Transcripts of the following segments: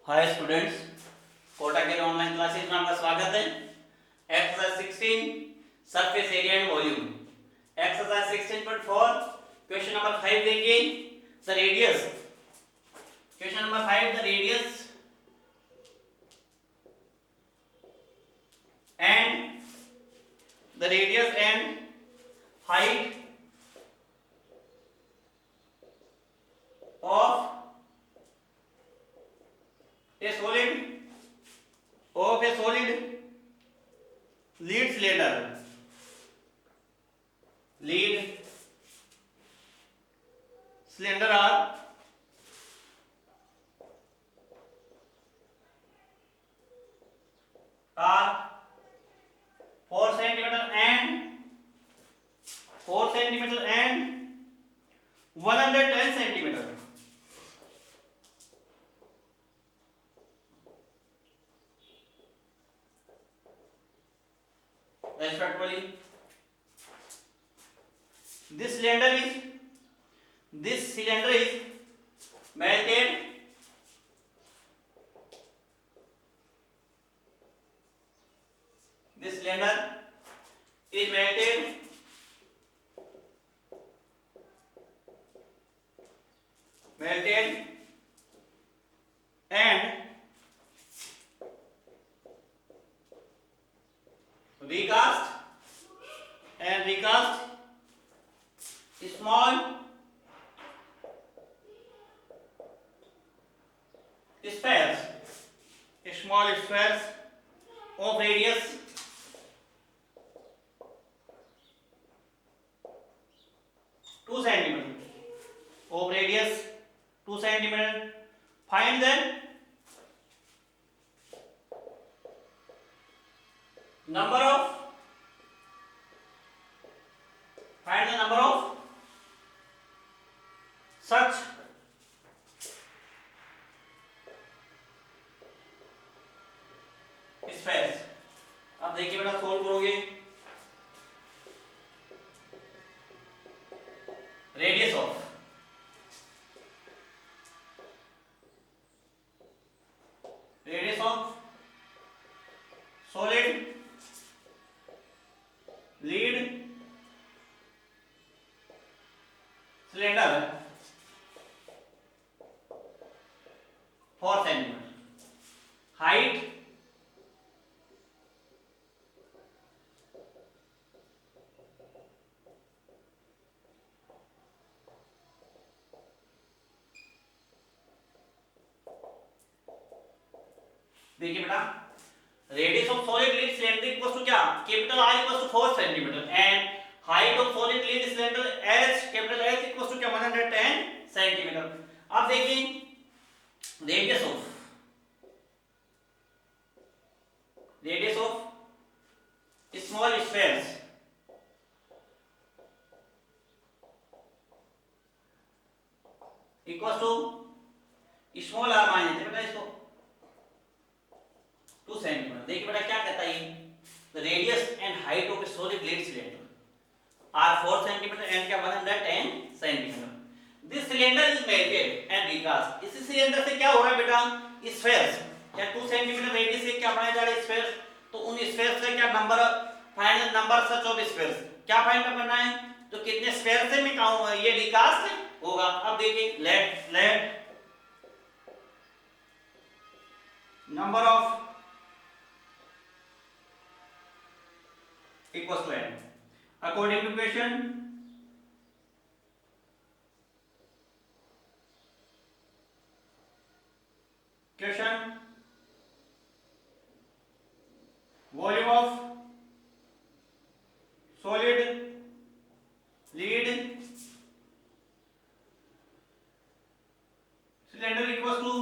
Hi students, Kota के online classes में आपका स्वागत है। Exercise 16 surface area and volume. Exercise 16.4 question number 5 देखिए। The radius, question number 5, the radius and height of a solid lead cylinder are 4 centimeter and 110 centimeter. Respectively, this cylinder is melted and recast small spheres of radius 2 centimeter. Find the number of such spheres. अब देखिए बेटा, solve करोगे। Radius of solid lead cylinder 4 centimeter. Height देखिए बेटा, radius of solid lead cylinder equals to क्या, capital R equals to 4 centimetre and height of solid lead cylinder H, capital H equals to क्या, 110 centimetre. अब देखिए radius of small spheres equals to small r मान लेते हैं बेटा इसको 2 centimetre. देखिए बेटा क्या कहता है ये, the radius and height of a solid lead cylinder are 4 centimetre and क्या 110 centimetre. This cylinder is melted and recast. इसी सिलेंडर से क्या हो रहा है बेटा, स्फेयर्स क्या 2 सेंटीमीटर रेडियस से क्या बनाए जा रहे स्फेयर्स, तो उन स्फेयर्स का क्या find number such of spheres, क्या फाइंड करना है, तो कितने स्फेयर से मैं कहूंगा ये रिकास्ट होगा। अब देखिए late number of equals to n according to question volume of solid lead cylinder equals to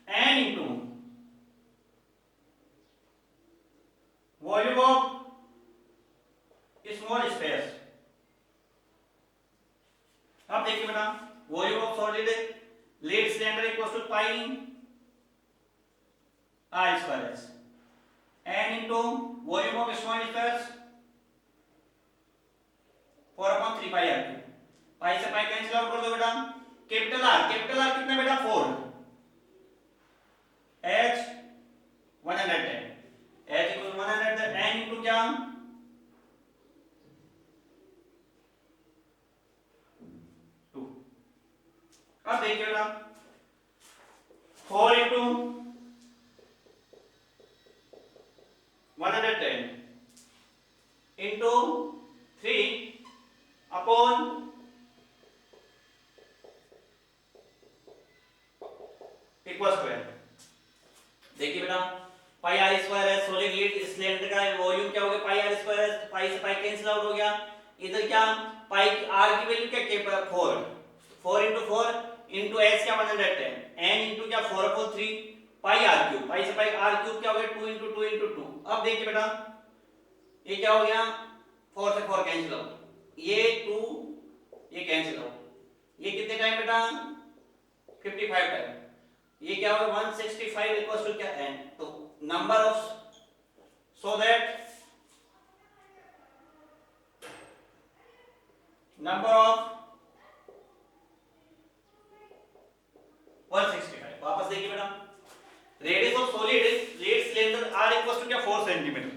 n into volume of small space. अब देखिए बेटा, volume of solid lead cylinder equals to pi r square s n into volume of small space 4/3 pi r। Pi से pi cancel out कर दो बेटा। Capital R कितना बेटा 4, देखिए बेटा 4 into 110 into 3 upon equal square. देखिए बेटा पाई आर स्क्वायर है, सॉलिड लीड सिलेंडर का वॉल्यूम क्या हो गया पाई आर स्क्वायर है, पाई से पाई कैंसिल आउट हो गया। इधर क्या पाई आर की वैल्यू क्या के 4 4 into 4 into s क्या 110 n into क्या 4/3 पाई आर क्यूब, पाई से पाई आर क्यूब क्या हो गया 2 into 2 into 2। अब देखिए बेटा ये क्या हो गया 4 से 4 कैंसिल आउट, ये 2 ये कैंसिल आउट, ये कितने टाइम बेटा 55 टाइम, ये क्या होगा 165 इक्वल्स टू क्या n। तो number of so that number of 165। वापस देखिए बेटा radius of solid lead cylinder r equals to क्या 4 centimetre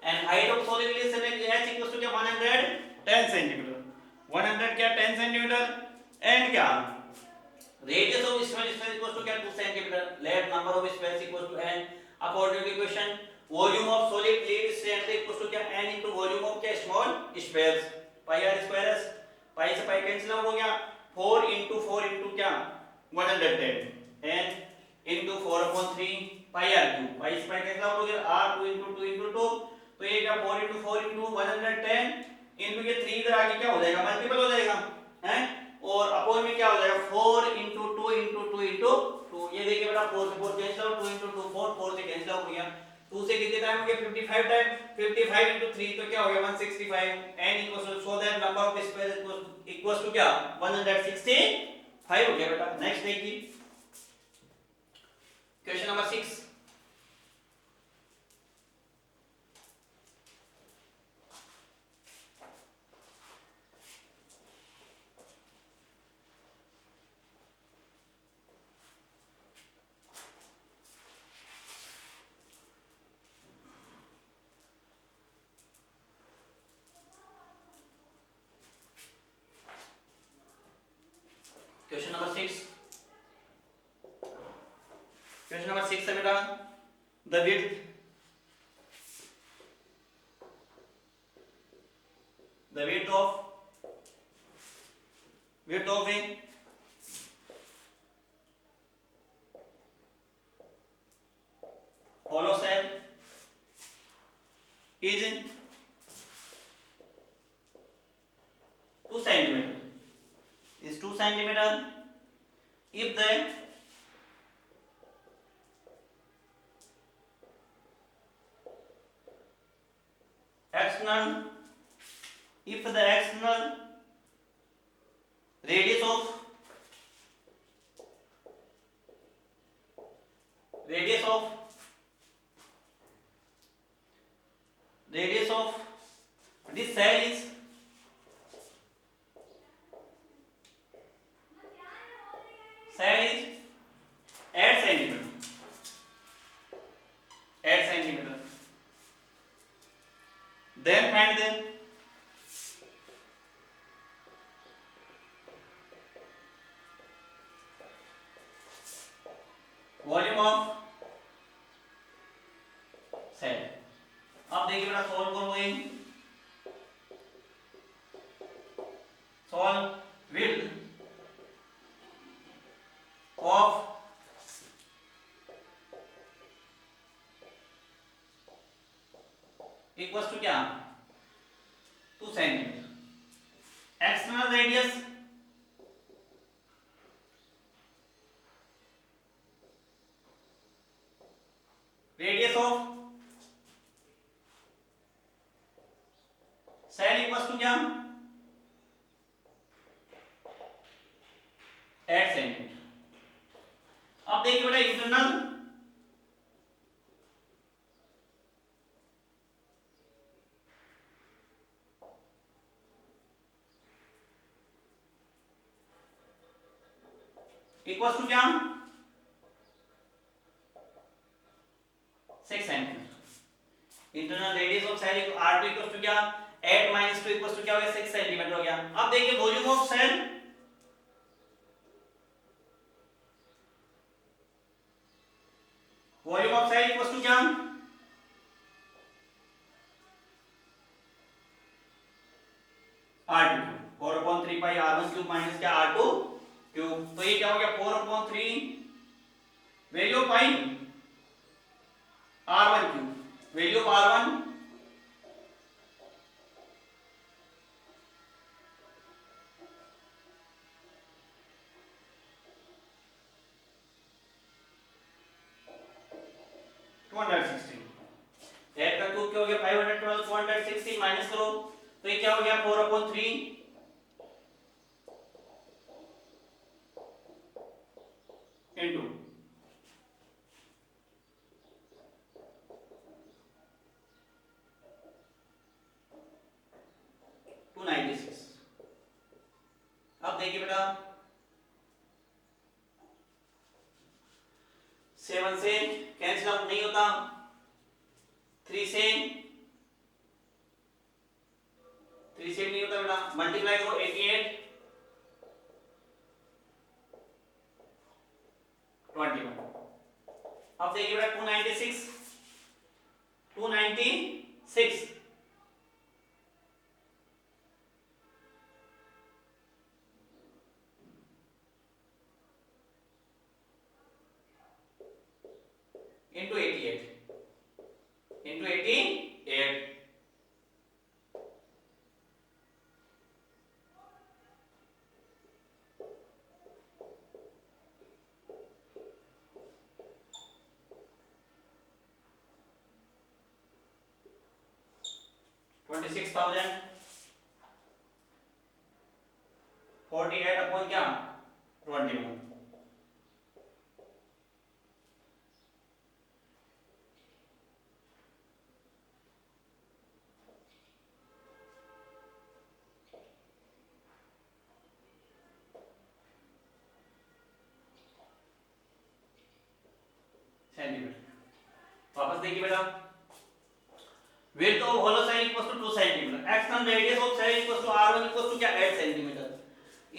and height of solid lead cylinder h equals to क्या 110 सेंटीमीटर, 100 क्या 10 सेंटीमीटर एंड क्या radius of sphere equals to क्या 2 centimeter, let number of spheres equals to n according to equation volume of solid lead cylinder equals to क्या n into volume of क्या small spheres, pi r square s pi से pi cancel out हो गया 4 into 4 into क्या 110 n into 4/3 pi r cube, pi से pi cancel out हो गया r 2 into 2 into 2, तो ये क्या 4 into 4 into 110 into ये 3 इधर आके क्या हो जाएगा मल्टीपल हो जाएगा हैं, और अपॉन में क्या हो जाएगा 4 into 2 into 2 into 2। ये देखिए बेटा 4 से 4 कैंसिल आउट 2 into 2 4 4 से कैंसिल आउट हो गया, 2 से कितने टाइम हो गया 55 टाइम, 55 into 3 तो क्या हो गया 165 n equals to so that number of squares equals to क्या 165 हो गया बेटा। नेक्स्ट देखिए question number 6। Question number 6, question number 6 है बेटा the width of a hollow cell is 2 centimeter, is 2 centimeter if the external radius of this cell is 8 centimeter, 8 centimeter, then find the volume of cell। अब देखिए बेटा solve करोगे, solve with of equals to क्या 2 centimetre, external radius of shell equals to क्या 8 centimetre. अब देखिए बेटा internal equals to क्या 6 centimetre. Internal radius of shell r2 equals to क्या 8 - 2 इक्वल्स टू क्या हो गया 6 सेंटीमीटर हो गया। अब देखिए volume of shell cube minus क्या R2 क्यूब, तो ये क्या हो गया 4/3 value of pi R1 cube, value of R1 216, eight का क्यूब क्या हो गया 512, 216 माइनस करो तो ये क्या हो गया 4/3 into 296। अब देखिए बेटा 7 से कैंसिल आउट नहीं होता, 3 से नहीं होता बेटा, मल्टीप्लाई करो 88 21। अब देखिए बेटा 296 into 88 26,000 48 अपॉन क्या 21। सेंटीमीटर। वापस देखिए बेटा width of hollow cell equals to 2 centimeter, external radius of cell equals to r1 equals to क्या 8 centimeter,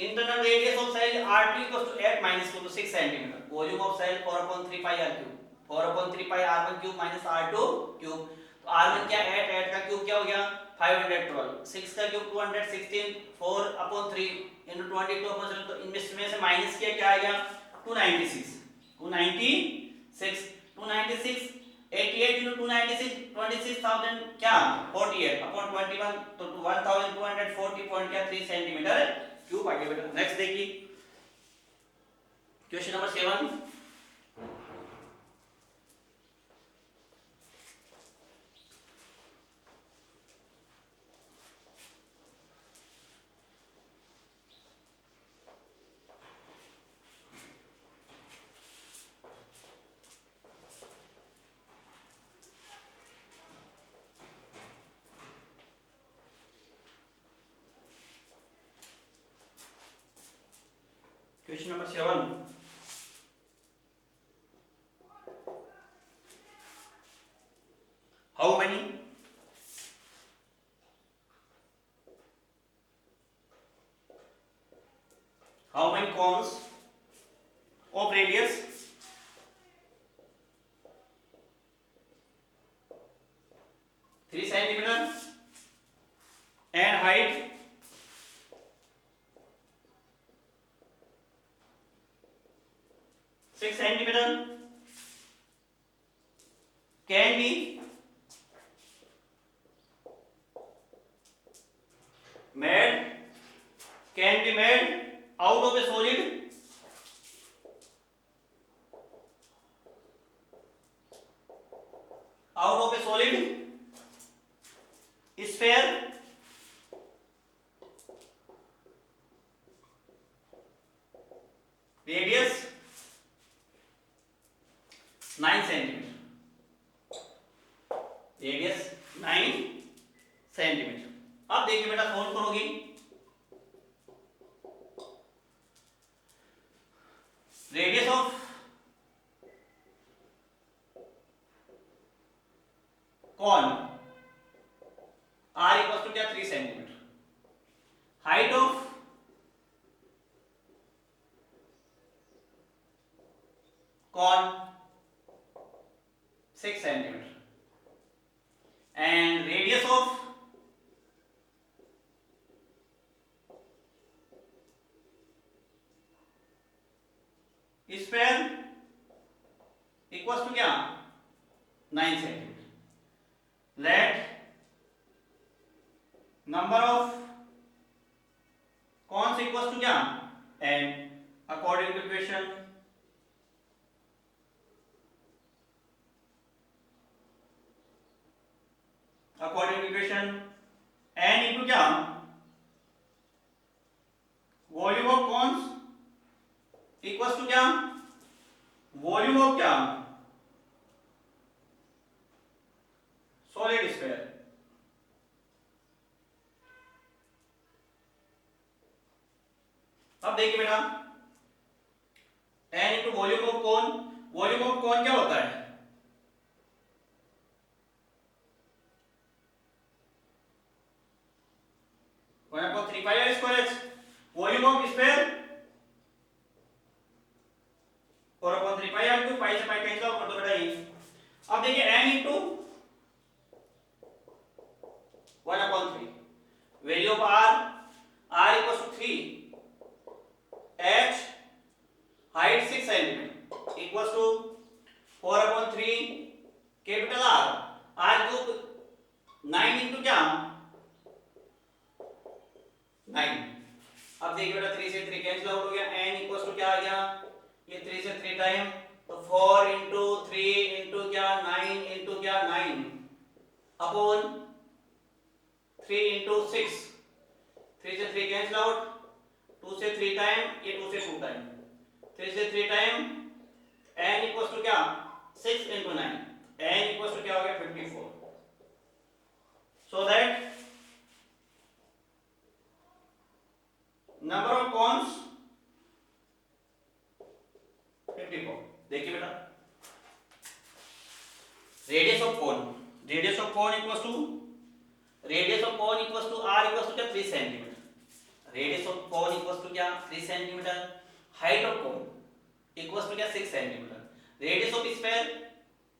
internal radius of cell r2 equals to 8 minus 2 to 6 centimeter, volume of cell 4/3 pi r cube, 4/3 pi r1 cube minus r2 cube, तो r1 क्या 8, 8 का cube क्या हो गया 512, 6 का cube 216, 4/3 into 22/7, तो इनमें से माइनस किया क्या आएगा 296 88 into 296 26,000 क्या 48 upon 21 तो 1240 पॉइंट क्या 3 सेंटीमीटर क्यूब आ गया बेटा। नेक्स्ट देखिए question number 7। Question number 7. How many cones of radius 3 centimeter and height 6 centimeter can be made out of a solid sphere radius 9 centimeter, radius 9 centimeter। अब देखिए बेटा solve करोगे radius of cone r equal to क्या 3 centimetre, height of cone 6 centimetre and radius of square equals to क्या 9 centimetre. Let number of cones equals to क्या n according to equation n into क्या volume of cones equals to क्या volume of क्या solid sphere. अब देखिए बेटा n into volume of कौन क्या होता है 1/3 pi r square h volume of sphere और upon 3 pi r cube pi से पाई कैंसिल आउट कर दो बेटा ये। अब देखिए n into 1/3 value of r equals to 3 h height 6 centimetre equals to 4/3 capital R cube 9 into क्या 9। अब देखिए बेटा 3 से 3 कैंसिल आउट हो गया n इक्वल्स टू क्या आ गया ये 3 से 3 टाइम तो 4 into 3 into क्या 9 into क्या 9 अपॉन 3 into 6 3 से 3 कैंसिल आउट 2 से 3 टाइम ये 2 से 2 टाइम 3 से 3 टाइम n इक्वल्स टू क्या 6 into 9 n इक्वल्स टू क्या हो गया 54। So that number of cones 54। देखिए बेटा radius of cone equals to r equals to क्या 3 centimetre. Radius of cone equals to क्या 3 centimetre. Height of cone equals to क्या 6 centimetre. Radius of sphere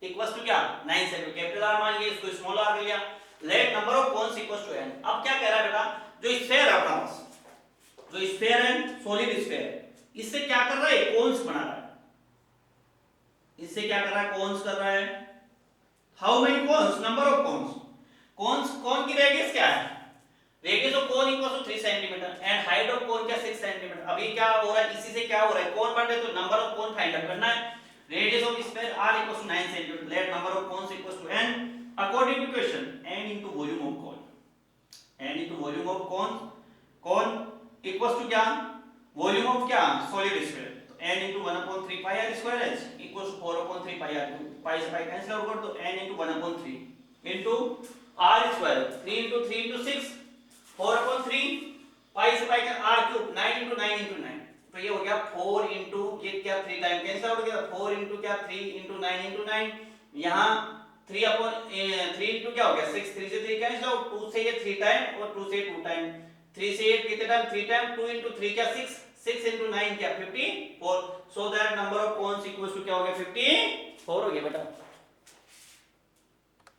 equals to क्या 9 centimetre. Capital R मान लिया इसको small r ले लिया। Let number of cones equals to n। अब क्या कह रहा है बेटा जो स्फीयर है अपना पास जो स्फीयर है सॉलिड स्फीयर इससे क्या कर रहा है कोन्स बना रहा है। इससे क्या कर रहा है कोन्स कर रहा है। How many cones number of cone की रेडियस क्या है radius of cone equals to 3 centimetre and height of cone क्या 6 सेंटीमीटर। अभी क्या हो रहा है इसी से क्या हो रहा है कोन बन रहे तो number of cone find out करना है। Radius of sphere r equals to 9 centimetre. Let number of cones equals to n according to equation n into volume of cone equals to क्या वॉल्यूम ऑफ क्या solid sphere तो n into 1/3 pi r square h equals to 4/3 pi r cube पाई से pi cancel out कर दो n into 1/3 into r square 3 into 3 into 6 4/3 पाई से पाई का r cube 9 into 9 into 9 तो ये हो गया 4 into ये क्या 3 टाइम कैंसिल आउट हो गया 4 into क्या 3 into 9 into 9 यहाँ 3 into क्या हो गया 6 3 से 3 कैंसिल आउट 2 से ये 3 टाइम और 2 से 2 टाइम 3 से 8 कितने टाइम 3 टाइम 2 into 3 क्या 6 into 9 क्या 54। So that number of cones equals to क्या हो गया 54 हो गया बेटा।